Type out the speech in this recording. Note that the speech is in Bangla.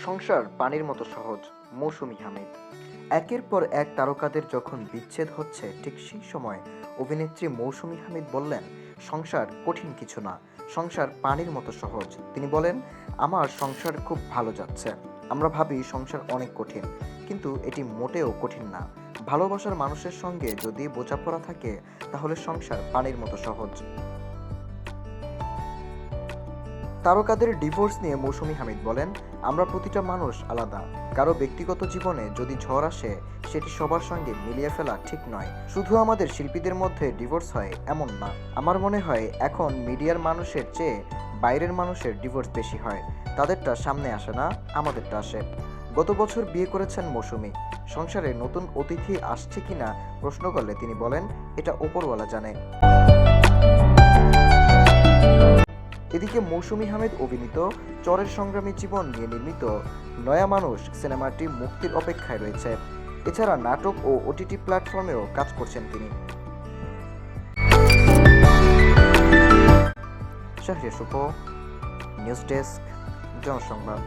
সংসার পানির মতো সহজ। মৌসুমী হামিদ। একের পর এক তারকাদের যখন বিচ্ছেদ হচ্ছে ঠিক সেই সময় অভিনেত্রী মৌসুমী হামিদ বললেন, সংসার কঠিন কিছু না, সংসার পানির মতো সহজ। তিনি বলেন, আমার সংসার খুব ভালো যাচ্ছে। আমরা ভাবি সংসার অনেক কঠিন, কিন্তু এটি মোটেও কঠিন না। ভালোবাসার মানুষের সঙ্গে যদি বোঝাপড়া থাকে, তাহলে সংসার পানির মতো সহজ। তারকাদের ডিভোর্স নিয়ে মৌসুমী হামিদ বলেন, আমরা প্রতিটা মানুষ আলাদা। কারো ব্যক্তিগত জীবনে যদি ঝড় আসে, সেটি সবার সঙ্গে মিলিয়ে ফেলা ঠিক নয়। শুধু আমাদের শিল্পীদের মধ্যে ডিভোর্স হয় এমন না। আমার মনে হয় এখন মিডিয়ার মানুষের চেয়ে বাইরের মানুষের ডিভোর্স বেশি হয়। তাদেরটা সামনে আসে না, আমাদেরটা আসে। গত বছর বিয়ে করেছেন মৌসুমী। সংসারে নতুন অতিথি আসছে কিনা প্রশ্ন করলে তিনি বলেন, এটা ওপরওয়ালা জানে। এদিকে মৌসুমী হামিদ অভিনীত চরের সংগ্রামী জীবন নিয়ে নির্মিত নয়া মানুষ সিনেমাটি মুক্তির অপেক্ষায় রয়েছে। এছাড়া নাটক ও ওটিটি প্ল্যাটফর্মেও কাজ করছেন তিনি। Shahriar সুপো, news desk, জনসংবাদ।